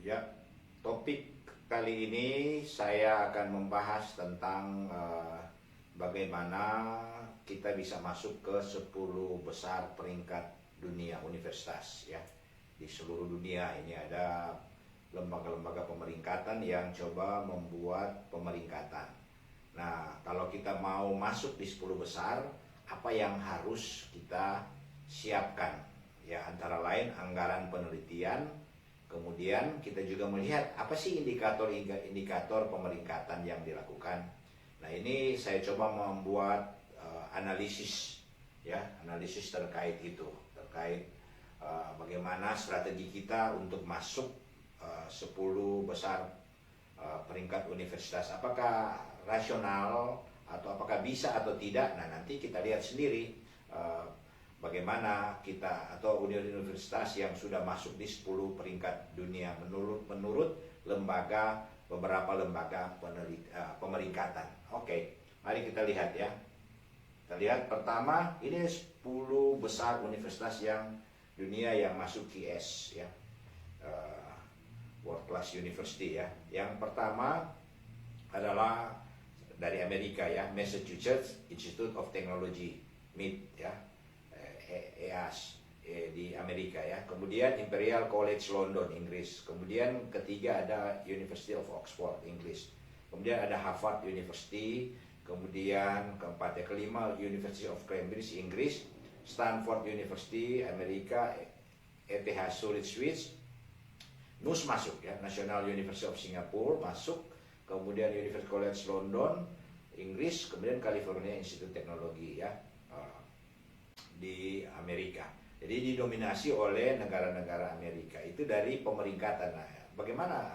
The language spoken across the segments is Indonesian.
Ya, topik kali ini saya akan membahas tentang bagaimana kita bisa masuk ke 10 besar peringkat dunia universitas ya. Di seluruh dunia ini ada lembaga-lembaga pemeringkatan yang coba membuat pemeringkatan. Nah, kalau kita mau masuk di 10 besar, apa yang harus kita siapkan? Ya, antara lain anggaran penelitian. Kemudian kita juga melihat apa sih indikator pemeringkatan yang dilakukan. Nah, ini saya coba membuat analisis terkait itu, terkait bagaimana strategi kita untuk masuk 10 besar peringkat universitas. Apakah rasional atau apakah bisa atau tidak? Nah, nanti kita lihat sendiri bagaimana kita atau universitas yang sudah masuk di 10 peringkat dunia menurut beberapa lembaga pemeringkatan. Oke, mari kita lihat ya. Kita lihat pertama, ini 10 besar universitas yang dunia yang masuk QS ya. World Class University ya. Yang pertama adalah dari Amerika ya, Massachusetts Institute of Technology, MIT ya. EAS di Amerika ya. Kemudian Imperial College London, Inggris. Kemudian ketiga ada University of Oxford, Inggris. Kemudian ada Harvard University. Kemudian keempat ya, kelima University of Cambridge, Inggris. Stanford University, Amerika. ETH Zurich, Swiss. NUS masuk ya, National University of Singapore masuk. Kemudian University College London, Inggris. Kemudian California Institute Teknologi ya, di Amerika. Jadi didominasi oleh negara-negara Amerika. Itu dari pemeringkatan. Nah, bagaimana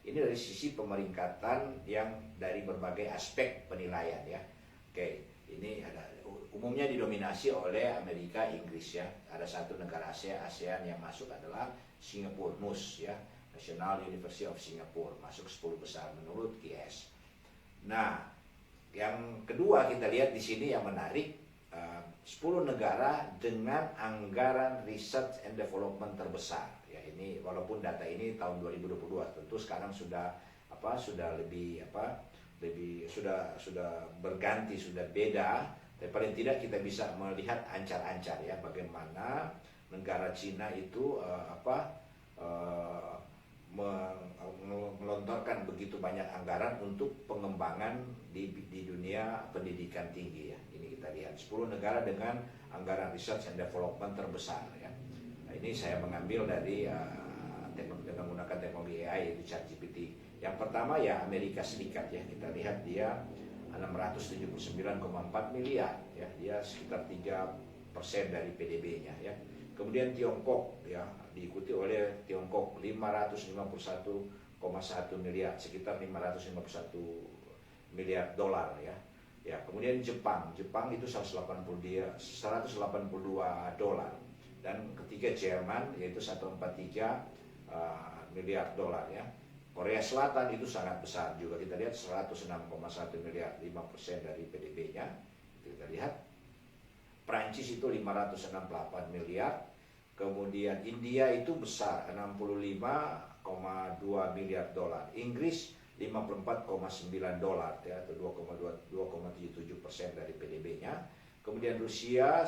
ini dari sisi pemeringkatan yang dari berbagai aspek penilaian ya. Oke, ini ada umumnya didominasi oleh Amerika, Inggris ya. Ada satu negara ASEAN yang masuk adalah Singapura, NUS ya, National University of Singapore, masuk 10 besar menurut QS. Nah, yang kedua kita lihat di sini yang menarik, 10 negara dengan anggaran research and development terbesar. Ya, ini walaupun data ini tahun 2022, tentu sekarang sudah lebih berganti, sudah beda. Tapi paling tidak kita bisa melihat ancar-ancar ya bagaimana negara Cina itu melontarkan begitu banyak anggaran untuk pengembangan di dunia pendidikan tinggi ya. Ini kita lihat 10 negara dengan anggaran research and development terbesar ya. Nah, ini saya mengambil dari menggunakan teknologi AI yaitu ChatGPT. Yang pertama ya Amerika Serikat ya. Kita lihat dia 679,4 miliar ya. Dia sekitar 3% dari PDB-nya ya. Kemudian Tiongkok ya, diikuti oleh Tiongkok 551,1 miliar, sekitar 551 miliar dolar ya. Ya, kemudian Jepang itu 182 dolar. Dan ketiga Jerman yaitu 143 miliar dolar ya. Korea Selatan itu sangat besar juga, kita lihat 106,1 miliar, 5% dari PDB-nya. Kita lihat Prancis itu 568 miliar. Kemudian India itu besar 65,2 miliar dolar. Inggris 54,9 dolar ya, atau 2,77% dari PDB-nya. Kemudian Rusia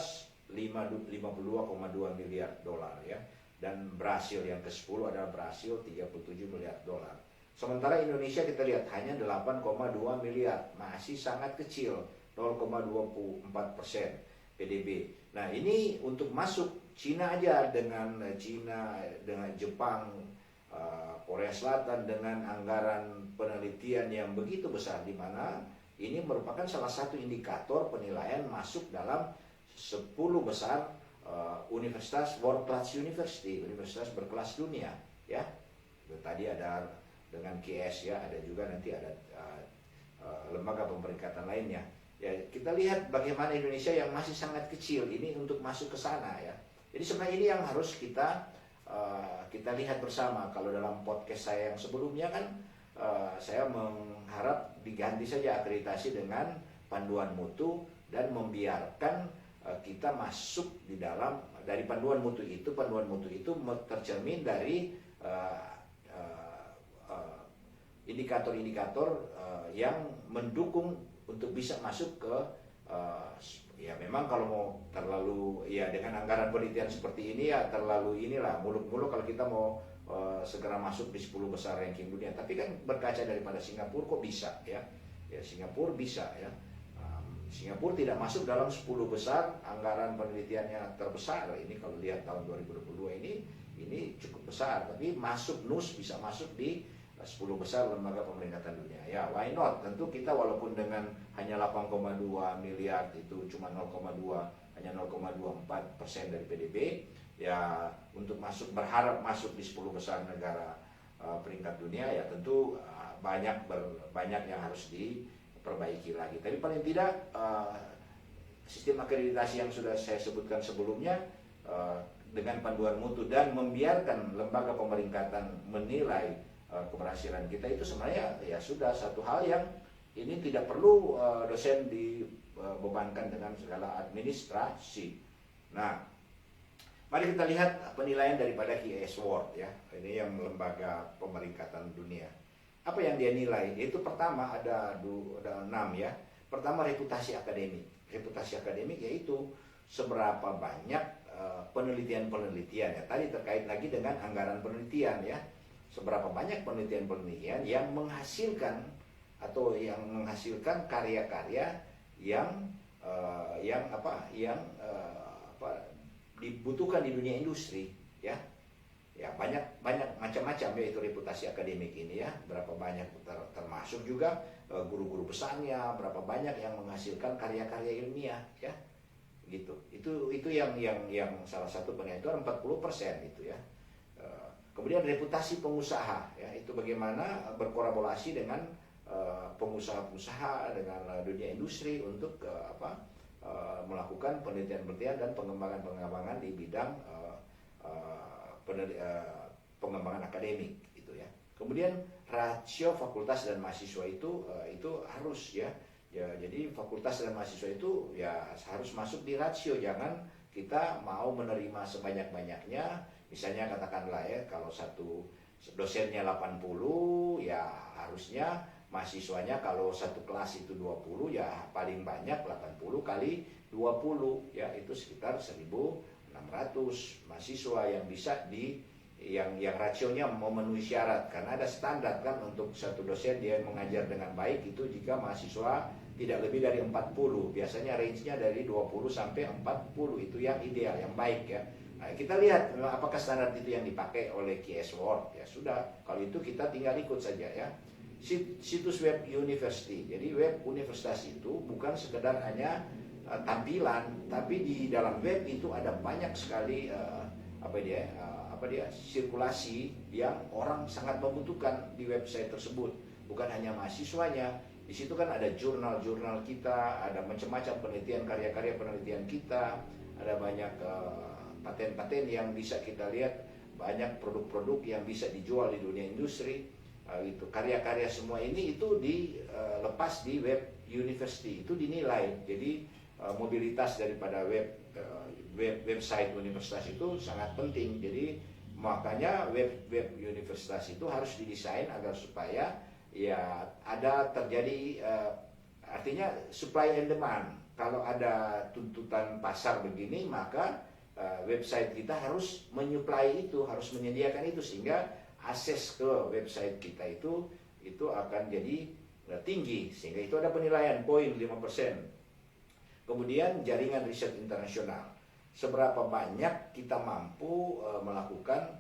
52,2 miliar dolar ya. Dan Brasil yang ke-10 adalah Brasil 37 miliar dolar. Sementara Indonesia kita lihat hanya 8,2 miliar, masih sangat kecil, 0,24% PDB. Nah, ini untuk masuk Cina aja, dengan Jepang, Korea Selatan dengan anggaran penelitian yang begitu besar, di mana ini merupakan salah satu indikator penilaian masuk dalam 10 besar universitas World Class University, universitas berkelas dunia ya. Tadi ada dengan QS ya, ada juga nanti ada lembaga pemeringkatan lainnya. Ya, kita lihat bagaimana Indonesia yang masih sangat kecil ini untuk masuk ke sana ya. Jadi sebenarnya ini yang harus kita lihat bersama. Kalau dalam podcast saya yang sebelumnya kan saya mengharap diganti saja akreditasi dengan panduan mutu dan membiarkan kita masuk di dalam dari panduan mutu itu tercermin dari indikator-indikator yang mendukung untuk bisa masuk ke ya memang kalau mau terlalu ya dengan anggaran penelitian seperti ini ya terlalu inilah muluk-muluk kalau kita mau segera masuk di 10 besar ranking dunia. Tapi kan berkaca daripada Singapura kok bisa ya. Ya Singapura bisa ya. Singapura tidak masuk dalam 10 besar anggaran penelitiannya terbesar. Ini kalau lihat tahun 2022 ini cukup besar, tapi masuk NUS bisa masuk di 10 besar lembaga pemeringkatan dunia. Ya, why not? Tentu kita walaupun dengan hanya 8,2 miliar itu cuma 0,2 hanya 0,24% dari PDB, ya untuk berharap masuk di 10 besar negara peringkat dunia ya tentu banyak yang harus diperbaiki lagi. Tapi paling tidak sistem akreditasi yang sudah saya sebutkan sebelumnya dengan panduan mutu dan membiarkan lembaga pemeringkatan menilai keberhasilan kita itu sebenarnya ya sudah satu hal yang ini tidak perlu dosen dibebankan dengan segala administrasi. Nah, mari kita lihat penilaian daripada QS Award ya. Ini yang lembaga pemeringkatan dunia. Apa yang dia nilai? Itu pertama ada 6 ya. Pertama reputasi akademik. Reputasi akademik yaitu seberapa banyak penelitian-penelitian ya. Tadi terkait lagi dengan anggaran penelitian ya. Seberapa banyak penelitian-penelitian yang menghasilkan atau yang menghasilkan karya-karya yang dibutuhkan di dunia industri ya. Ya banyak macam-macam ya itu reputasi akademik ini ya. Berapa banyak termasuk juga guru-guru besarnya, berapa banyak yang menghasilkan karya-karya ilmiah ya. Gitu. Itu yang salah satu penilaian itu 40% itu ya. Kemudian reputasi pengusaha ya, itu bagaimana berkolaborasi dengan pengusaha-pengusaha dengan dunia industri untuk melakukan penelitian-penelitian dan pengembangan-pengembangan di bidang pengembangan akademik gitu ya. Kemudian rasio fakultas dan mahasiswa itu harus ya. Jadi fakultas dan mahasiswa itu ya harus masuk di rasio, jangan kita mau menerima sebanyak-banyaknya. Misalnya katakanlah ya kalau satu dosennya 80 ya harusnya mahasiswanya kalau satu kelas itu 20 ya paling banyak 80 kali 20 ya itu sekitar 1.600 mahasiswa yang bisa yang rasionya memenuhi syarat karena ada standar kan untuk satu dosen dia mengajar dengan baik itu jika mahasiswa tidak lebih dari 40, biasanya range-nya dari 20 sampai 40 itu yang ideal, yang baik ya. Nah, kita lihat apakah standar itu yang dipakai oleh QS Award ya sudah, kalau itu kita tinggal ikut saja ya. Situs web university, jadi web universitas itu bukan sekedar hanya tampilan, tapi di dalam web itu ada banyak sekali sirkulasi yang orang sangat membutuhkan di website tersebut, bukan hanya mahasiswanya. Di situ kan ada jurnal-jurnal kita, ada macam-macam penelitian, karya-karya penelitian kita, ada banyak paten-paten yang bisa kita lihat, banyak produk-produk yang bisa dijual di dunia industri. Itu karya-karya semua ini itu dilepas di web university, itu dinilai. Jadi mobilitas daripada website universitas itu sangat penting. Jadi makanya web universitas itu harus didesain agar supaya ya ada terjadi artinya supply and demand. Kalau ada tuntutan pasar begini maka website kita harus menyuplai itu, harus menyediakan itu sehingga akses ke website kita itu akan jadi tinggi, sehingga itu ada penilaian poin 5%. Kemudian jaringan riset internasional, seberapa banyak kita mampu melakukan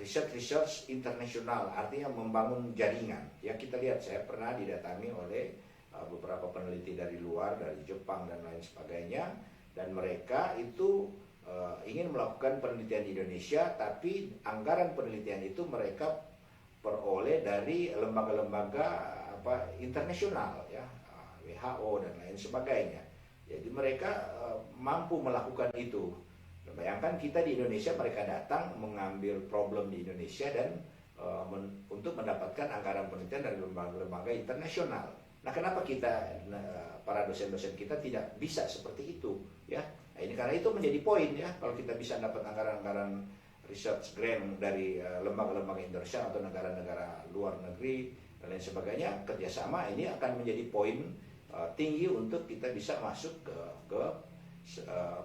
research internasional, artinya membangun jaringan. Ya kita lihat, saya pernah didatangi oleh beberapa peneliti dari luar, dari Jepang dan lain sebagainya, dan mereka itu ingin melakukan penelitian di Indonesia, tapi anggaran penelitian itu mereka peroleh dari lembaga-lembaga internasional ya, WHO dan lain sebagainya. Jadi mereka mampu melakukan itu. Bayangkan kita di Indonesia, mereka datang mengambil problem di Indonesia dan untuk mendapatkan anggaran penelitian dari lembaga-lembaga internasional. Nah, kenapa kita para dosen-dosen kita tidak bisa seperti itu ya? Nah, ini karena itu menjadi poin ya, kalau kita bisa dapat anggaran-anggaran research grant dari lembaga-lembaga internasional atau negara-negara luar negeri dan lain sebagainya, kerjasama ini akan menjadi poin tinggi untuk kita bisa masuk ke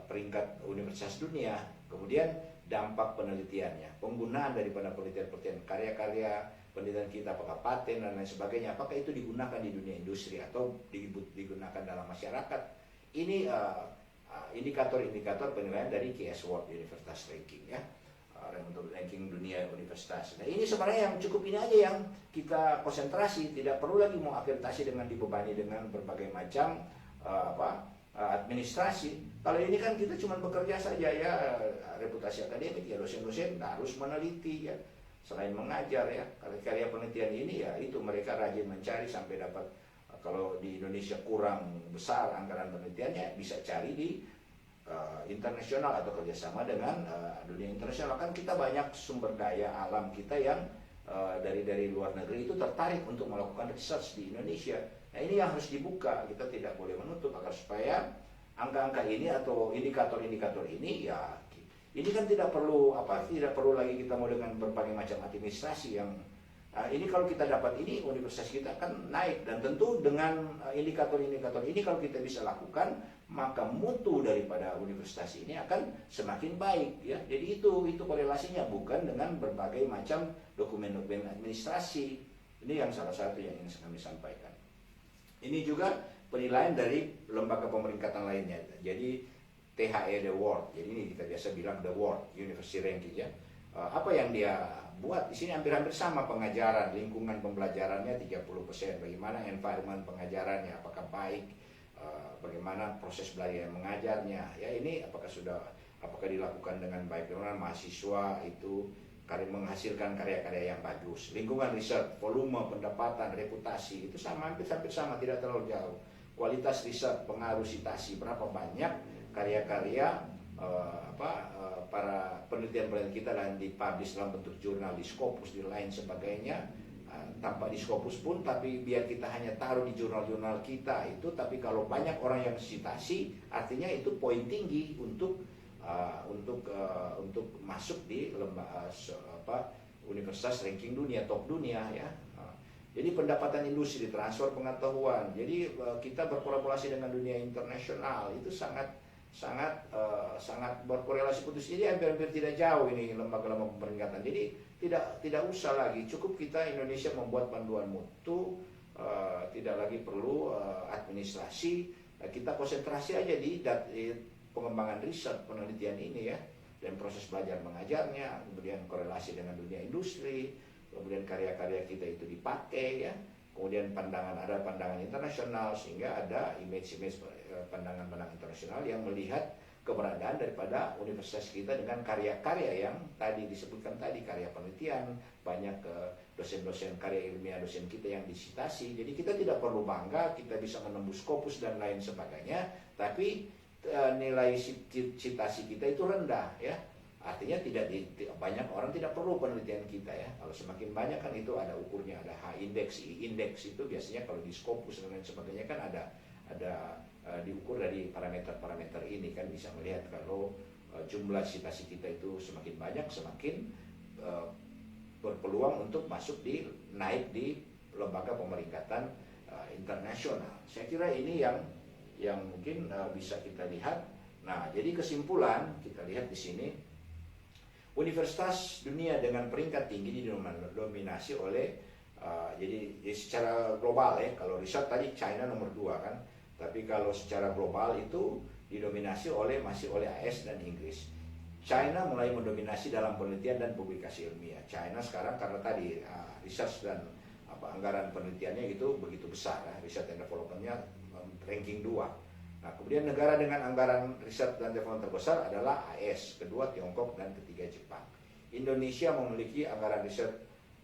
peringkat universitas dunia. Kemudian dampak penelitiannya, penggunaan daripada penelitian-penelitian karya-karya penelitian kita, apakah paten dan lain sebagainya, apakah itu digunakan di dunia industri atau digunakan dalam masyarakat. Ini indikator-indikator penilaian dari KS World Universitas Ranking ya, untuk ranking dunia universitas. Nah ini sebenarnya yang cukup ini aja yang kita konsentrasi, tidak perlu lagi mau akreditasi dengan dibebani dengan berbagai macam administrasi. Kalau ini kan kita cuma bekerja saja ya, reputasi akademik ya, dosen-dosen harus meneliti ya, selain mengajar ya. Karya penelitian ini ya itu mereka rajin mencari sampai dapat. Kalau di Indonesia kurang besar anggaran penelitiannya, bisa cari di internasional atau kerjasama dengan dunia internasional. Kan kita banyak sumber daya alam kita yang dari luar negeri itu tertarik untuk melakukan research di Indonesia. Nah ini yang harus dibuka, kita tidak boleh menutup agar supaya angka-angka ini atau indikator-indikator ini ya, ini kan tidak perlu lagi kita mau dengan berbagai macam administrasi yang ini kalau kita dapat ini, universitas kita akan naik. Dan tentu dengan indikator-indikator ini kalau kita bisa lakukan, maka mutu daripada universitas ini akan semakin baik ya. Jadi itu korelasinya, bukan dengan berbagai macam dokumen-dokumen administrasi. Ini yang salah satu yang ingin kami sampaikan. Ini juga penilaian dari lembaga pemeringkatan lainnya. Jadi THE The World. Jadi ini kita biasa bilang The World University Ranking ya. Apa yang dia buat di sini hampir-hampir sama, pengajaran, lingkungan pembelajarannya 30%, bagaimana environment pengajarannya, apakah baik, bagaimana proses belajar yang mengajarnya, ya ini apakah dilakukan dengan baik, bagaimana mahasiswa itu menghasilkan karya-karya yang bagus, lingkungan riset, volume, pendapatan, reputasi, itu sama, hampir sama, tidak terlalu jauh. Kualitas riset, pengaruh citasi, berapa banyak karya-karya para penelitian-penelitian kita dan dipublish dalam bentuk jurnal di Scopus, di lain sebagainya, tanpa di Scopus pun, tapi biar kita hanya taruh di jurnal-jurnal kita itu, tapi kalau banyak orang yang citasi, artinya itu poin tinggi untuk masuk di universitas ranking dunia, top dunia ya. Jadi pendapatan industri, transfer pengetahuan, jadi kita berkolaborasi dengan dunia internasional itu sangat berkorelasi putus. Jadi hampir tidak jauh ini lembaga-lembaga pemeringkatan. Jadi tidak usah lagi, cukup kita Indonesia membuat panduan mutu, tidak lagi perlu administrasi. Kita konsentrasi aja di pengembangan riset penelitian ini ya, dan proses belajar mengajarnya, kemudian korelasi dengan dunia industri, kemudian karya-karya kita itu dipakai ya, kemudian ada pandangan internasional, sehingga ada image pandangan-pandangan internasional yang melihat keberadaan daripada universitas kita dengan karya-karya yang tadi disebutkan tadi, karya penelitian, banyak dosen-dosen karya ilmiah dosen kita yang disitasi. Jadi kita tidak perlu bangga kita bisa menembus Scopus dan lain sebagainya, tapi nilai citasi kita itu rendah ya. Artinya banyak orang tidak perlu penelitian kita ya. Kalau semakin banyak kan itu ada ukurnya, ada H-index, I-index itu biasanya kalau di Scopus dan lain sebagainya kan ada diukur dari parameter-parameter ini kan, bisa melihat kalau jumlah citasi kita itu semakin banyak, semakin berpeluang untuk naik di lembaga pemeringkatan internasional. Saya kira ini yang mungkin bisa kita lihat. Nah, jadi kesimpulan kita lihat di sini, universitas dunia dengan peringkat tinggi didominasi oleh jadi secara global ya. Kalau riset tadi China nomor 2 kan, tapi kalau secara global itu didominasi masih oleh AS dan Inggris. China mulai mendominasi dalam penelitian dan publikasi ilmiah. China sekarang karena tadi research dan anggaran penelitiannya itu begitu besar ya, research and development-nya ranking 2. Nah, kemudian negara dengan anggaran riset dan development terbesar adalah AS, kedua Tiongkok, dan ketiga Jepang. Indonesia memiliki anggaran riset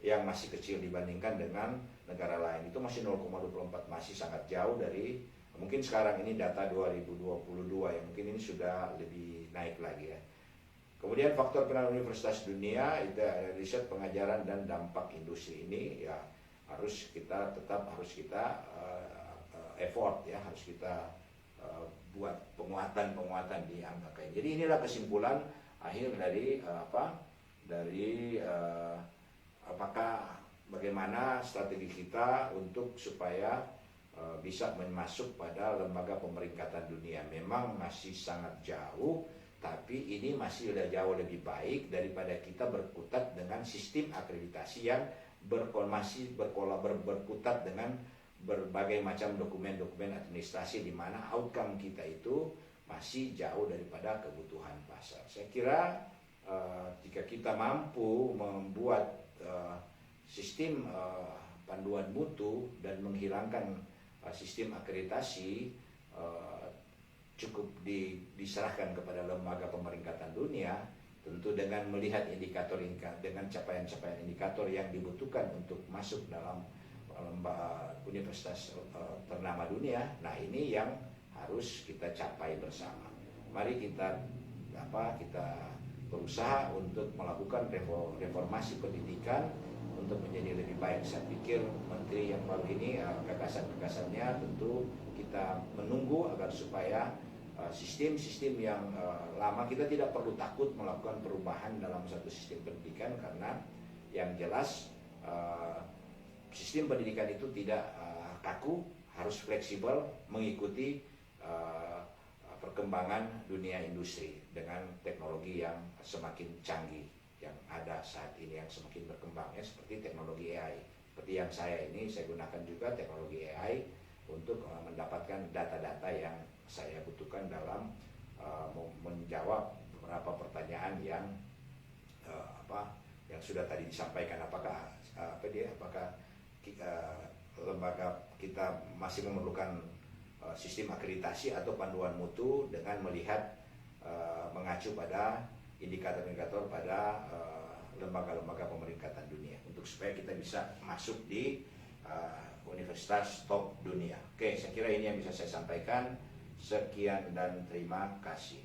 yang masih kecil dibandingkan dengan negara lain. Itu masih 0,24, masih sangat jauh dari, mungkin sekarang ini data 2022 ya, mungkin ini sudah lebih naik lagi ya. Kemudian faktor penilaian universitas dunia itu riset, pengajaran, dan dampak industri ini ya harus kita effort ya, harus kita buat penguatan di angka kayak. Jadi inilah kesimpulan akhir dari dari apakah bagaimana strategi kita untuk supaya bisa masuk pada lembaga pemeringkatan dunia. Memang masih sangat jauh, tapi ini masih udah jauh lebih baik daripada kita berkutat dengan sistem akreditasi yang berkutat dengan berbagai macam dokumen-dokumen administrasi, di mana outcome kita itu masih jauh daripada kebutuhan pasar. Saya kira jika kita mampu membuat sistem panduan mutu dan menghilangkan sistem akreditasi, cukup diserahkan kepada lembaga pemeringkatan dunia, tentu dengan melihat indikator dengan capaian-capaian indikator yang dibutuhkan untuk masuk dalam universitas ternama dunia. Nah, ini yang harus kita capai bersama. Mari kita berusaha untuk melakukan reformasi pendidikan untuk menjadi lebih baik. Saya pikir menteri yang baru ini gagasan-gagasannya tentu kita menunggu agar supaya sistem-sistem yang lama, kita tidak perlu takut melakukan perubahan dalam satu sistem pendidikan, karena yang jelas sistem pendidikan itu tidak kaku, harus fleksibel mengikuti perkembangan dunia industri dengan teknologi yang semakin canggih yang ada saat ini, yang semakin berkembang, ya, seperti teknologi AI. Seperti yang saya gunakan juga teknologi AI untuk mendapatkan data-data yang saya butuhkan dalam menjawab beberapa pertanyaan yang yang sudah tadi disampaikan. Apakah lembaga kita masih memerlukan sistem akreditasi atau panduan mutu dengan melihat mengacu pada indikator-indikator pada lembaga-lembaga pemeringkatan dunia, untuk supaya kita bisa masuk di universitas top dunia. Oke, saya kira ini yang bisa saya sampaikan. Sekian dan terima kasih.